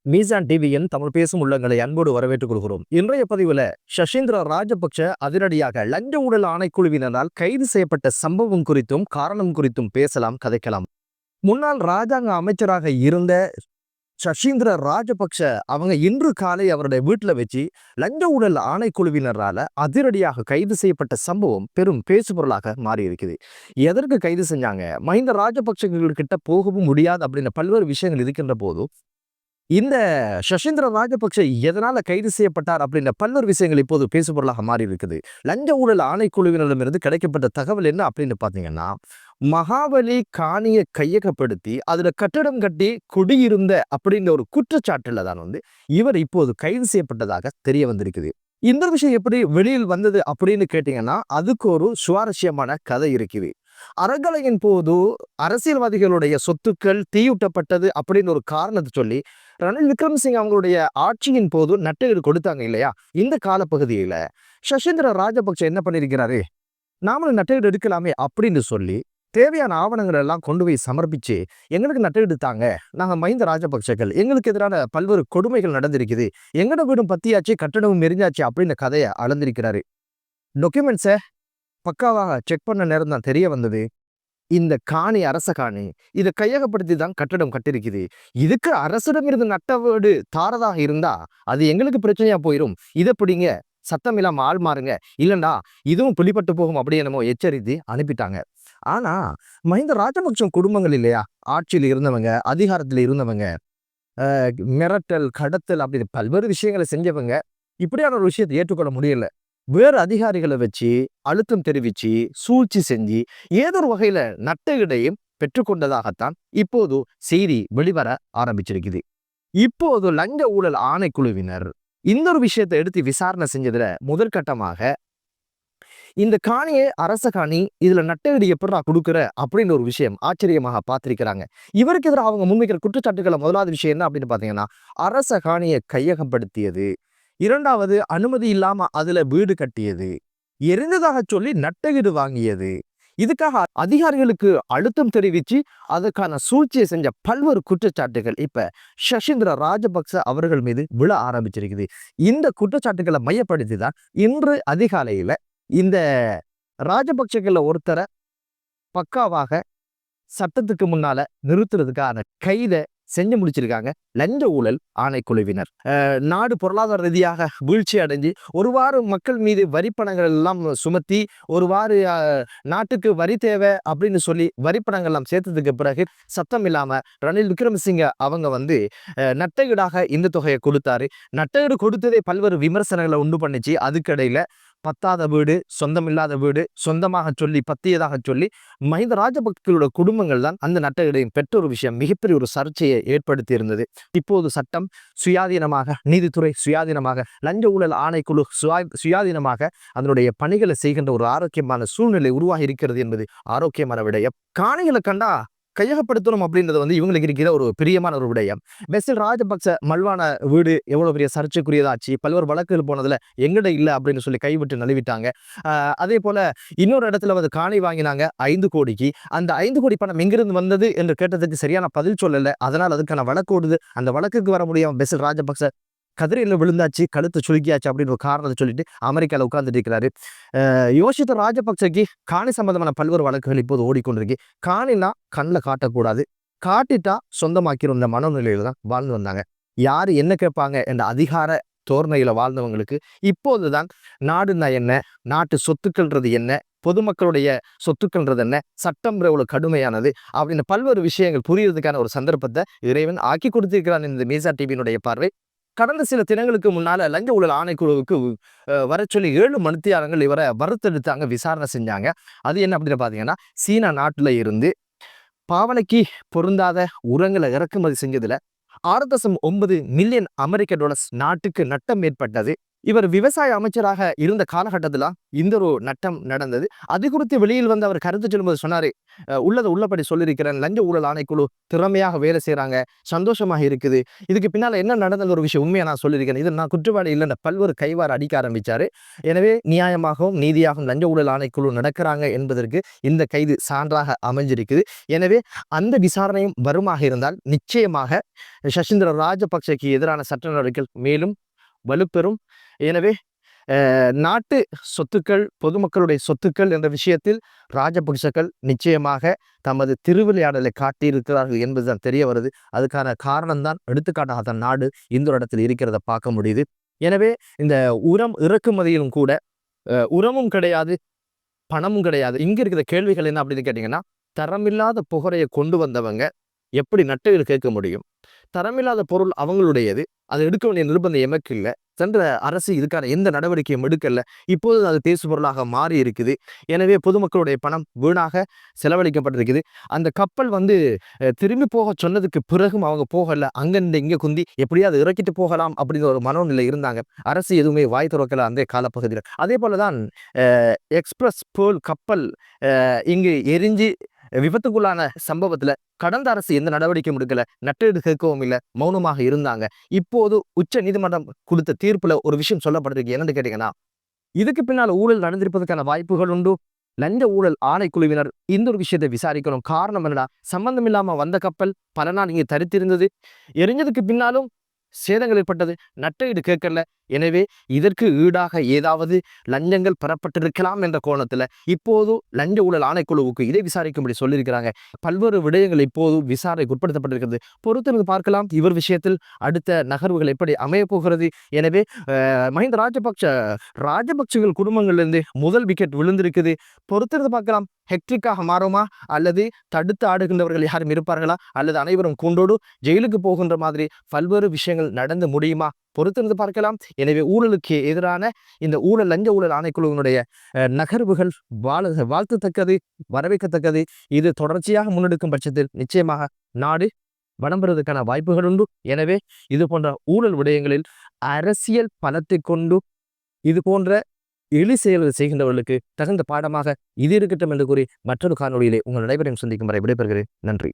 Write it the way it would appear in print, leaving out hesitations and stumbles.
மீசான் டிவியின் தமிழ் பேசும் உள்ளங்களை அன்போடு வரவேற்றுக் கொள்கிறோம். இன்றைய பதிவுல சசீந்திர ராஜபக்ஷ அதிரடியாக லஞ்ச ஊழல் ஆணைக்குழுவினரால் கைது செய்யப்பட்ட சம்பவம் குறித்தும் காரணம் குறித்தும் பேசலாம், கதைக்கலாம். முன்னாள் ராஜாங்க அமைச்சராக இருந்த சசீந்திர ராஜபக்ஷ அவங்க இன்று காலை அவருடைய வீட்டில் வச்சு லஞ்ச ஊழல் ஆணைக்குழுவினரால அதிரடியாக கைது செய்யப்பட்ட சம்பவம் பெரும் பேசுபொருளாக மாறி இருக்குது. எதற்கு கைது செஞ்சாங்க? மஹிந்த ராஜபக்ஷகிட்ட போகவும் முடியாது அப்படின்னு பல்வேறு விஷயங்கள் இருக்கின்ற போதும் இந்த சசீந்திர ராஜபக்ஷ எதனால கைது செய்யப்பட்டார் அப்படின்ற பல்வேறு விஷயங்கள் இப்போது பேசுபொருளாக மாறி இருக்குது. லஞ்ச ஊழல் ஆணைக்குழுவினரிடமிருந்து கிடைக்கப்பட்ட தகவல் என்ன அப்படின்னு பாத்தீங்கன்னா, மகாபலி காணியை கையகப்படுத்தி அதுல கட்டடம் கட்டி குடியிருந்த அப்படின்ற ஒரு குற்றச்சாட்டுல தான் இவர் இப்போது கைது செய்யப்பட்டதாக தெரிய வந்திருக்குது. இந்த விஷயம் எப்படி வெளியில் வந்தது அப்படின்னு கேட்டீங்கன்னா, அதுக்கு ஒரு சுவாரஸ்யமான கதை இருக்குது. அறகலையின் போது அரசியல்வாதிகளுடைய சொத்துக்கள் தீயூட்டப்பட்டது அப்படின்னு ஒரு காரணத்தை சொல்லி ரணில் விக்ரமசிங்க அவங்களுடைய ஆட்சியின் போது நட்டஈடு கொடுத்தாங்க இல்லையா? இந்த காலப்பகுதியில சசீந்திர ராஜபக்ஷ என்ன பண்ணிருக்கிறாரு, நாமளும் நட்டஈடு எடுக்கலாமே அப்படின்னு சொல்லி தேவையான ஆவணங்கள் எல்லாம் கொண்டு போய் சமர்ப்பிச்சு, எங்களுக்கு நட்டஈடு தாங்க, நாங்க மஹிந்த ராஜபக்ஷர்கள், எங்களுக்கு எதிரான பல்வேறு கொடுமைகள் நடந்திருக்குது, எங்கட வீடும் பத்தியாச்சு கட்டடமும் எரிஞ்சாச்சு அப்படின்னு கதையை அளந்திருக்கிறாரு. டாக்குமெண்ட்ஸை பக்காவாக செக் பண்ண நேரம் தான் தெரிய வந்தது, இந்த காணி அரச காணி, இதை கையகப்படுத்தி தான் கட்டடம் கட்டிருக்குது. இதுக்கு அரசிடம் இருந்து நட்ட வீடு தாரதாக இருந்தா அது எங்களுக்கு பிரச்சனையா போயிடும், இதை பிடிங்க, சத்தம் இல்லாம ஆள் மாறுங்க, இல்லைண்டா இதுவும் புலிப்பட்டு போகும் அப்படி என்னமோ எச்சரித்து அனுப்பிட்டாங்க. ஆனா மஹிந்த ராஜபக்ஷ குடும்பங்கள் இல்லையா, ஆட்சியில் இருந்தவங்க, அதிகாரத்தில் இருந்தவங்க, மிரட்டல் கடத்தல் அப்படின்னு பல்வேறு விஷயங்களை செஞ்சவங்க இப்படியான ஒரு விஷயத்தை ஏற்றுக்கொள்ள முடியல. வேறு அதிகாரிகளை வச்சு அழுத்தம் தெரிவிச்சு சூழ்ச்சி செஞ்சு ஏதோ ஒரு வகையில நட்டஈடையும் பெற்றுக்கொண்டதாகத்தான் இப்போது செய்தி வெளிவர ஆரம்பிச்சிருக்குது. இப்போது லஞ்ச ஊழல் ஆணைக்குழுவினர் இந்த ஒரு விஷயத்தை எடுத்து விசாரணை செஞ்சதுல முதல் கட்டமாக இந்த காணியை அரச காணி, இதுல நட்டஈடு எப்படி நான் கொடுக்குற அப்படின்னு ஒரு விஷயம் ஆச்சரியமாக பார்த்திருக்கிறாங்க. இவருக்கு எதிராக அவங்க முன்வைக்கிற குற்றச்சாட்டுகளை முதலாவது விஷயம் என்ன அப்படின்னு பாத்தீங்கன்னா, அரச காணியை கையகப்படுத்தியது, இரண்டாவது அனுமதி இல்லாம அதுல வீடு கட்டியது, எரிந்ததாக சொல்லி நட்டஈடு வாங்கியது, இதுக்காக அதிகாரிகளுக்கு அழுத்தம் தெரிவிச்சு அதுக்கான சூழ்ச்சியை செஞ்ச பல்வேறு குற்றச்சாட்டுகள் இப்ப சசீந்திர ராஜபக்ச அவர்கள் மீது விழ ஆரம்பிச்சிருக்குது. இந்த குற்றச்சாட்டுகளை மையப்படுத்தி தான் இன்று அதிகாலையில இந்த ராஜபக்சர்கள ஒருத்தரை பக்காவாக சட்டத்துக்கு முன்னால நிறுத்துறதுக்கான கைதை செஞ்சு முடிச்சிருக்காங்க லஞ்ச ஊழல் ஆணைக்குழுவினர். நாடு பொருளாதார ரீதியாக வீழ்ச்சி அடைஞ்சு ஒருவாறு மக்கள் மீது வரிப்பணங்கள் எல்லாம் சுமத்தி ஒருவாறு நாட்டுக்கு வரி தேவை அப்படின்னு சொல்லி வரிப்பணங்கள் எல்லாம் சேர்த்ததுக்கு பிறகு சத்தம் இல்லாம ரணில் விக்ரமசிங்க அவங்க நட்டஈடாக இந்த தொகையை கொடுத்தாரு. நட்டஈடு கொடுத்ததே பல்வேறு விமர்சனங்களை உண்டு பண்ணிச்சு. அதுக்கடையில பத்தாத வீடு, சொந்தமில்லாத வீடு, சொந்தமாக சொல்லி பத்தியதாக சொல்லி மஹிந்த ராஜபக்சர்களோட குடும்பங்கள் தான் அந்த நட்டஈடையும் பெற்ற ஒரு விஷயம் மிகப்பெரிய ஒரு சர்ச்சையை ஏற்படுத்தி இருந்தது. இப்போது சட்டம் சுயாதீனமாக, நீதித்துறை சுயாதீனமாக, லஞ்ச ஊழல் ஆணைக்குழு சுயாதீனமாக அதனுடைய பணிகளை செய்கின்ற ஒரு ஆரோக்கியமான சூழ்நிலை உருவாகி இருக்கிறது என்பது ஆரோக்கியமான விடயம். காணிகளை கண்டா கையகப்படுத்தணும் அப்படின்றது இவங்களுக்கு இருக்கிற ஒரு பிரியமான ஒரு விடயம். பெசில் ராஜபக்ச மல்வான வீடு எவ்வளவு பெரிய சர்ச்சைக்குரியதாச்சு, பல்வேறு வழக்குகள் போனதுல எங்கட இல்லை அப்படின்னு சொல்லி கைவிட்டு நழுவிட்டாங்க. அதே போல இன்னொரு இடத்துல காணி வாங்கினாங்க 5 கோடிக்கு. அந்த 5 கோடி பணம் எங்கிருந்து வந்தது என்று கேட்டதுக்கு சரியான பதில் சொல்லல. அதனால் அதுக்கான வழக்கு ஓடுது. அந்த வழக்குக்கு வர முடியாம பெசில் ராஜபக்ச கதிரையில் விழுந்தாச்சு, கழுத்து சுருக்கியாச்சு அப்படின்னு ஒரு காரணத்தை சொல்லிட்டு அமெரிக்காவில் உட்கார்ந்துட்டு இருக்கிறாரு. யோசித்த ராஜபக்சக்கு காணி சம்பந்தமான பல்வேறு வழக்குகள் இப்போது ஓடிக்கொண்டிருக்கு. காணினா கண்ணில் காட்டக்கூடாது, காட்டிட்டா சொந்தமாக்கிற இந்த மனநிலையில தான் வாழ்ந்து வந்தாங்க. யாரு என்ன கேட்பாங்க என்ற அதிகார தோரணையில வாழ்ந்தவங்களுக்கு இப்போதுதான் நாடுனா என்ன, நாட்டு சொத்துக்கள்ன்றது என்ன, பொதுமக்களுடைய சொத்துக்கள்ன்றது என்ன, சட்டம் எவ்வளவு கடுமையானது அப்படின்னு பல்வேறு விஷயங்கள் புரியறதுக்கான ஒரு சந்தர்ப்பத்தை இறைவன் ஆக்கி கொடுத்திருக்கிறான். இந்த மீசா டிவியினுடைய பார்வை. கடந்த சில தினங்களுக்கு முன்னால லஞ்ச ஊழல் ஆணைக்குழுவுக்கு வர சொல்லி 7 மணித்தியாலங்கள் இவரை வறுத்தெடுத்தாங்க, விசாரணை செஞ்சாங்க. அது என்ன அப்படின்னு பாத்தீங்கன்னா, சீனா நாட்டுல இருந்து பாவனைக்கு பொருந்தாத உரங்களை இறக்குமதி செஞ்சதுல $6.9 மில்லியன் அமெரிக்க டாலர்ஸ் நாட்டுக்கு நட்டம் ஏற்பட்டது. இவர் விவசாய அமைச்சராக இருந்த காலகட்டத்தில் இந்த ஒரு நட்டம் நடந்தது. அது குறித்து வெளியில் வந்து அவர் கருத்து சொல்லும்போது சொன்னாரு, உள்ளதை உள்ளபடி சொல்லியிருக்கிறேன். லஞ்ச ஊழல் ஆணைக்குழு திறமையாக வேலை செய்யறாங்க, சந்தோஷமாக இருக்குது. இதுக்கு பின்னால என்ன நடந்த ஒரு விஷயம் உண்மையை நான் சொல்லியிருக்கிறேன். இது நான் குற்றவாளி இல்லைன்னு பல்வேறு கைவாறு அடிக்க ஆரம்பிச்சாரு. எனவே நியாயமாகவும் நீதியாகவும் லஞ்ச ஊழல் ஆணைக்குழு நடக்கிறாங்க என்பதற்கு இந்த கைது சான்றாக அமைஞ்சிருக்குது. எனவே அந்த விசாரணையும் வருமாக இருந்தால் நிச்சயமாக சசீந்திர ராஜபக்சேக்கு எதிரான சட்ட நடவடிக்கைகள் மேலும் வலுப்பெறும். எனவே நாட்டு சொத்துக்கள், பொதுமக்களுடைய சொத்துக்கள் என்ற விஷயத்தில் ராஜபக்சர்கள் நிச்சயமாக தமது திருவிளையாடலை காட்டியிருக்கிறார்கள் என்பதுதான் தெரிய வருது. அதுக்கான காரணம்தான் எடுத்துக்காட்டாக தான் நாடு இந்த இடத்தில் இருக்கிறத பார்க்க முடியுது. எனவே இந்த உரம் இறக்குமதியிலும் கூட உரமும் கிடையாது, பணமும் கிடையாது. இங்க இருக்கிற கேள்விகள் என்ன அப்படின்னு கேட்டீங்கன்னா, தரமில்லாத புகழையை கொண்டு வந்தவங்க எப்படி நட்டையில் கேட்க முடியும்? தரமில்லாத பொருள் அவங்களுடையது, அதை எடுக்க வேண்டிய நிர்பந்தம் எமக்கு இல்லை. சென்ற அரசு இதுக்கான எந்த நடவடிக்கையும் எடுக்கல. இப்போது அது பேசு பொருளாக மாறி இருக்குது. எனவே பொதுமக்களுடைய பணம் வீணாக செலவழிக்கப்பட்டிருக்குது. அந்த கப்பல் வந்து திரும்பி போக சொன்னதுக்கு பிறகும் அவங்க போகல. அங்கிருந்து இங்கே குந்தி எப்படியாவது இறக்கிட்டு போகலாம் அப்படிங்கிற ஒரு மனோநிலை இருந்தாங்க. அரசு எதுவுமே வாய் திறக்கல அந்த காலப்பகுதியில். அதே போலதான் எக்ஸ்பிரஸ் பேர்ல் கப்பல் இங்கு எரிஞ்சு விபத்துக்குள்ளான சம்பவத்துல கடந்த அரசு எந்த நடவடிக்கையும் எடுக்கல, நட்டெடு கேட்கவும் இல்லை, மௌனமாக இருந்தாங்க. இப்போது உச்ச நீதிமன்றம் கொடுத்த தீர்ப்புல ஒரு விஷயம் சொல்லப்பட்டிருக்கு. என்னன்னு கேட்டீங்கன்னா, இதுக்கு பின்னால் ஊழல் நடந்திருப்பதற்கான வாய்ப்புகள் உண்டு. லஞ்ச ஊழல் ஆணைக்குழுவினர் இந்த ஒரு விஷயத்தை விசாரிக்கணும். காரணம் என்னடா, சம்பந்தம் இல்லாம வந்த கப்பல் பல நாள் இங்கே தரித்திருந்தது, எரிஞ்சதுக்கு பின்னாலும் சேதங்கள் ஏற்பட்டது, நட்டஈடு கேட்கல. எனவே இதற்கு ஈடாக ஏதாவது லஞ்சங்கள் பெறப்பட்டிருக்கலாம் என்ற கோணத்துல இப்போது லஞ்ச ஊழல் ஆணைக்குழுவுக்கு இதை விசாரிக்கும்படி சொல்லியிருக்கிறாங்க. பல்வேறு விடயங்கள் இப்போது விசாரணைக்கு உட்படுத்தப்பட்டிருக்கிறது. பொறுத்திருந்து பார்க்கலாம் இவர் விஷயத்தில் அடுத்த நகர்வுகள் எப்படி அமைய போகிறது. எனவே மஹிந்த ராஜபக்சர்கள் குடும்பங்கள்லேருந்து முதல் விக்கெட் விழுந்திருக்குது. பொறுத்திருந்து பார்க்கலாம். ஹெக்ட்ரிக்காக மாறுமா, அல்லது தடுத்து ஆடுகின்றவர்கள் யாரும் இருப்பார்களா, அல்லது அனைவரும் கூண்டோடு ஜெயிலுக்கு போகின்ற மாதிரி பல்வேறு விஷயங்கள் நடந்து முடியுமா? பொறுத்திருந்து பார்க்கலாம். எனவே ஊழலுக்கு எதிரான இந்த லஞ்ச ஊழல் ஆணைக்குழுவினுடைய நகர்வுகள் வாழ்த்துத்தக்கது, வரவேற்கத்தக்கது. இது தொடர்ச்சியாக முன்னெடுக்கும் பட்சத்தில் நிச்சயமாக நாடு வடம் பெறுவதற்கான வாய்ப்புகள் உண்டு. எனவே இது போன்ற ஊழல் விடயங்களில் அரசியல் பலத்தை கொண்டு இது போன்ற எளி செயல்கள் செய்கின்றவர்களுக்கு தகுந்த பாடமாக இது இருக்கட்டும் என்று கூறி மற்றொரு காணொலியிலே உங்கள் அனைவரையும் சந்திக்கும் வரை விடைபெறுகிறேன். நன்றி.